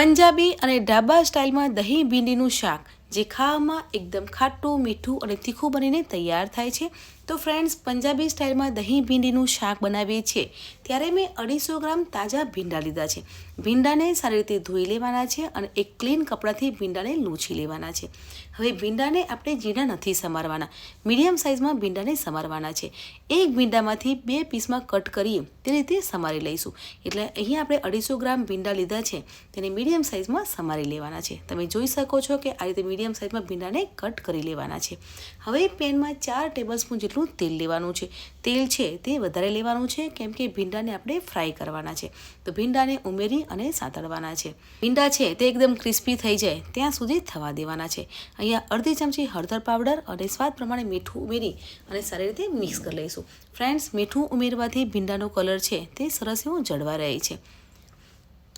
પંજાબી અને ઢાબા સ્ટાઇલમાં દહીં ભીંડીનું શાક જે ખાવામાં એકદમ ખાટું મીઠું અને તીખું બનીને તૈયાર થાય છે। તો ફ્રેન્ડ્સ, પંજાબી સ્ટાઇલમાં દહીં ભીંડીનું શાક બનાવીએ છીએ ત્યારે મેં 250 ગ્રામ તાજા ભીંડા લીધા છે। ભીંડાને સારી રીતે ધોઈ લેવાના છે અને એક ક્લીન કપડાથી ભીંડાને લૂછી લેવાના છે। હવે ભીંડાને આપણે ઝીણા નથી સમારવાના, મીડિયમ સાઇઝમાં ભીંડાને સમારવાના છે। એક ભીંડામાંથી 2 પીસમાં કટ કરી તે રીતે સમારી લઈશું। એટલે અહીંયા આપણે 250 ગ્રામ ભીંડા લીધા છે, તેને મીડિયમ સાઇઝમાં સમારી લેવાના છે। તમે જોઈ શકો છો કે આ રીતે મીડિયમ સાઇઝમાં ભીંડાને કટ કરી લેવાના છે। હવે પેનમાં 4 ટેબલસ્પૂન જેટલું તેલ લેવાનું છે। તેલ છે તે વધારે લેવાનું છે કેમ કે ભીંડાને આપણે ફ્રાય કરવાના છે। તો ભીંડાને ઉમેરી અને સાતળવાના છે। ભીંડા છે તે એકદમ ક્રિસ્પી થઈ જાય ત્યાં સુધી થવા દેવાના છે। અહીંયા અડધી ચમચી હળદર પાવડર અને સ્વાદ પ્રમાણે મીઠું ઉમેરી અને સારી રીતે મિક્સ કરી લઈશું। ફ્રેન્ડ્સ, મીઠું ઉમેરવાથી ભીંડાનો કલર છે તે સરસ એવો જળવા રહે છે।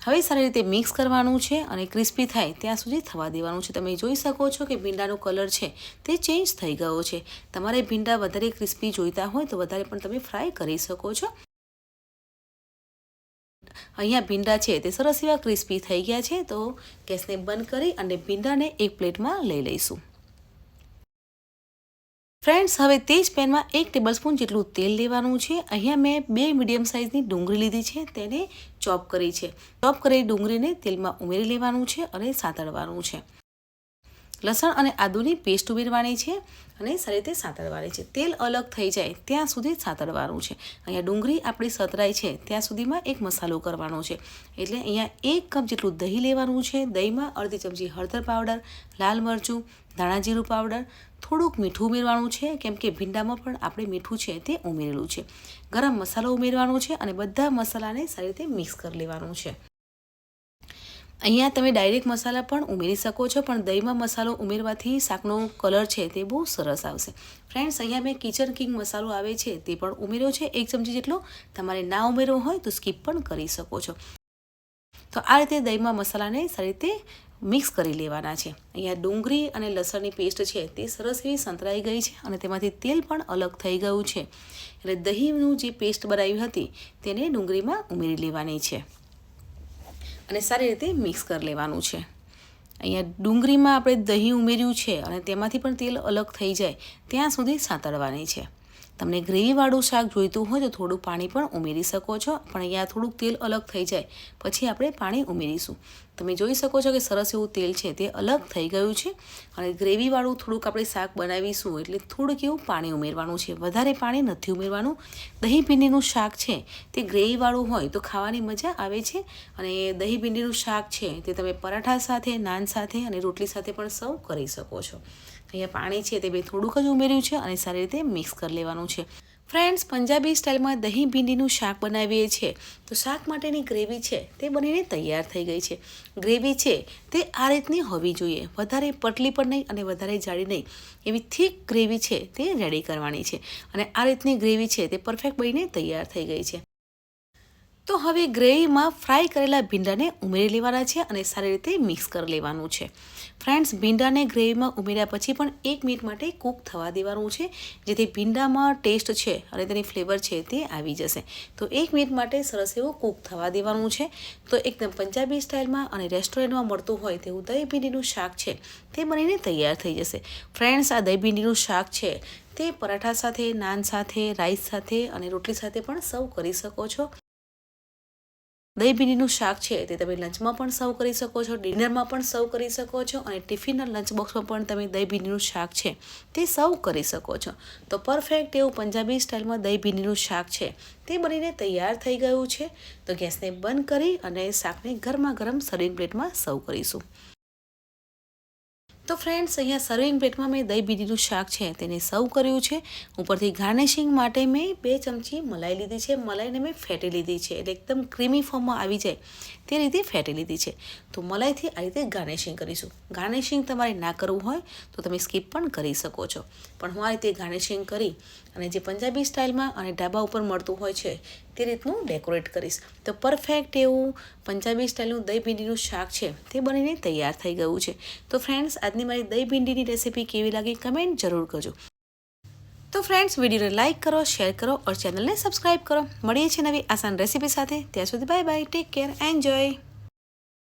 હવે સારી રીતે મિક્સ કરવાનું છે અને ક્રિસ્પી થાય ત્યાં સુધી થવા દેવાનું છે। તમે જોઈ શકો છો કે ભીંડાનો કલર છે તે ચેન્જ થઈ ગયો છે। તમારે ભીંડા વધારે ક્રિસ્પી જોઈતા હોય તો વધારે પણ તમે ફ્રાય કરી શકો છો। અહીંયા ભીંડા છે તે સરસ એવા ક્રિસ્પી થઈ ગયા છે। તો ગેસને બંધ કરી અને ભીંડાને એક પ્લેટમાં લઈ લઈશું। ફ્રેન્ડ્સ, હવે તે જ પેનમાં 1 ટેબલસ્પૂન જેટલું તેલ લેવાનું છે। અહીંયા મેં 2 મીડિયમ સાઇઝની ડુંગળી લીધી છે, તેને ચોપ કરી છે। ચોપ કરેલી ડુંગળીને તેલમાં ઉમેરી લેવાનું છે અને સાતળવાનું છે। લસણ અને આદુની પેસ્ટ ઉમેરવાની છે અને સારી રીતે સાતળવાની છે। તેલ અલગ થઈ જાય ત્યાં સુધી સાતળવાનું છે। અહીંયા ડુંગળી આપણી સતરાય છે ત્યાં સુધીમાં એક મસાલો કરવાનો છે। એટલે અહીંયા 1 કપ જેટલું દહીં લેવાનું છે। દહીંમાં અડધી ચમચી હળદર પાવડર, લાલ મરચું, ધાણા જીરું પાવડર, થોડુંક મીઠું ઉમેરવાનું છે કેમ કે ભીંડામાં પણ આપણે મીઠું છે તે ઉમેરેલું છે। ગરમ મસાલો ઉમેરવાનો છે અને બધા મસાલાને સારી રીતે મિક્સ કરી લેવાનું છે। અહીંયા તમે ડાયરેક્ટ મસાલા પણ ઉમેરી શકો છો, પણ દહીંમાં મસાલો ઉમેરવાથી શાકનો કલર છે તે બહુ સરસ આવશે। ફ્રેન્ડ્સ, અહીંયા મેં કિચન કિંગ મસાલો આવે છે તે પણ ઉમેર્યો છે 1 ચમચી જેટલો। તમારે ના ઉમેરવો હોય તો સ્કીપ પણ કરી શકો છો। તો આ રીતે દહીંમાં મસાલાને સારી રીતે મિક્સ કરી લેવાના છે। અહીંયા ડુંગળી અને લસણની પેસ્ટ છે તે સરસ એવી સંતરાઈ ગઈ છે અને તેમાંથી તેલ પણ અલગ થઈ ગયું છે। એટલે દહીંનું જે પેસ્ટ બનાવી હતી તેને ડુંગળીમાં ઉમેરી લેવાની છે અને સારી રીતે મિક્સ કરી લેવાનું છે। અહીંયા ડુંગળીમાં આપણે દહીં ઉમેર્યું છે અને તેમાંથી પણ તેલ અલગ થઈ જાય ત્યાં સુધી સાતળવાની છે। તમને ગ્રેવીવાળું શાક જોઈતું હોય તો થોડું પાણી પણ ઉમેરી શકો છો, પણ અહીંયા થોડુંક તેલ અલગ થઈ જાય પછી આપણે પાણી ઉમેરીશું। તમે જોઈ શકો છો કે સરસ એવું તેલ છે તે અલગ થઈ ગયું છે અને ગ્રેવીવાળું થોડુંક આપણે શાક બનાવીશું એટલે થોડુંક એવું પાણી ઉમેરવાનું છે, વધારે પાણી નથી ઉમેરવાનું। દહીં ભીંડીનું શાક છે તે ગ્રેવીવાળું હોય તો ખાવાની મજા આવે છે અને દહીં ભીંડીનું શાક છે તે તમે પરાઠા સાથે, નાન સાથે અને રોટલી સાથે પણ સર્વ કરી શકો છો। અહીંયા પાણી છે તે મેં થોડુંક જ ઉમેર્યું છે અને સારી રીતે મિક્સ કરી લેવાનું છે। ફ્રેન્ડ્સ, પંજાબી સ્ટાઇલમાં દહીં ભીંડીનું શાક બનાવીએ છીએ તો શાક માટેની ગ્રેવી છે તે બનીને તૈયાર થઈ ગઈ છે। ગ્રેવી છે તે આ રીતની હોવી જોઈએ, વધારે પતલી પણ નહીં અને વધારે જાડી નહીં, એવી થીક ગ્રેવી છે તે રેડી કરવાની છે અને આ રીતની ગ્રેવી છે તે પરફેક્ટ બનીને તૈયાર થઈ ગઈ છે। તો હવે ગ્રેવીમાં ફ્રાય કરેલા ભીંડાને ઉમેરી લેવાના છે અને સારી રીતે મિક્સ કરી લેવાનું છે। ફ્રેન્ડ્સ, ભીંડાને ગ્રેવીમાં ઉમેર્યા પછી પણ 1 મિનિટ માટે કૂક થવા દેવાનું છે જેથી ભીંડામાં ટેસ્ટ છે અને તેની ફ્લેવર છે તે આવી જશે। તો 1 મિનિટ માટે સરસ એવું કૂક થવા દેવાનું છે। તો એકદમ પંજાબી સ્ટાઇલમાં અને રેસ્ટોરન્ટમાં મળતું હોય તેવું દહીં ભીંડીનું શાક છે તે બનીને તૈયાર થઈ જશે। ફ્રેન્ડ્સ, આ દહીં ભીંડીનું શાક છે તે પરાઠા સાથે, નાન સાથે, રાઈસ સાથે અને રોટલી સાથે પણ સર્વ કરી શકો છો। દહીં ભીંડીનું શાક છે તે તમે લંચમાં પણ સર્વ કરી શકો છો, ડિનરમાં પણ સર્વ કરી શકો છો અને ટિફિનના લંચ બોક્સમાં પણ તમે દહીં ભીંડીનું શાક છે તે સર્વ કરી શકો છો। તો પરફેક્ટ એવું પંજાબી સ્ટાઇલમાં દહીં ભીંડીનું શાક છે તે બનીને તૈયાર થઈ ગયું છે। તો ગેસને બંધ કરી અને શાકને ગરમા ગરમ સર્વિંગ પ્લેટમાં સર્વ કરીશું। તો ફ્રેન્ડ્સ, અહીંયા સર્વિંગ પ્લેટમાં મેં દહીં ભીંડીનું શાક છે તેને સર્વ કર્યું છે। ઉપરથી ગાર્નિશિંગ માટે મેં 2 ચમચી મલાઈ લીધી છે। મલાઈને મેં ફેટી લીધી છે એટલે એકદમ ક્રીમી ફોર્મમાં આવી જાય તે રીતે ફેટી લીધી છે। તો મલાઈથી આ રીતે ગાર્નિશિંગ કરીશું। ગાર્નિશિંગ તમારે ના કરવું હોય તો તમે સ્કીપ પણ કરી શકો છો, પણ હું આ રીતે ગાર્નિશિંગ કરી અને જે પંજાબી સ્ટાઇલમાં અને ઢાબા ઉપર મળતું હોય છે તે રીતનું ડેકોરેટ કરીશ। તો પરફેક્ટ એવું પંજાબી સ્ટાઇલનું દહીં ભીંડીનું શાક છે તે બનીને તૈયાર થઈ ગયું છે। તો ફ્રેન્ડ્સ, આજની મારી દહીં ભીંડીની રેસીપી કેવી લાગી કમેન્ટ જરૂર કરજો। તો ફ્રેન્ડ્સ, વિડીયોને લાઇક કરો, શેર કરો और ચેનલને સબસ્ક્રાઇબ કરો। મળીએ છીએ નવી આસાન રેસીપી સાથે। ત્યાં સુધી bye bye, take care, enjoy.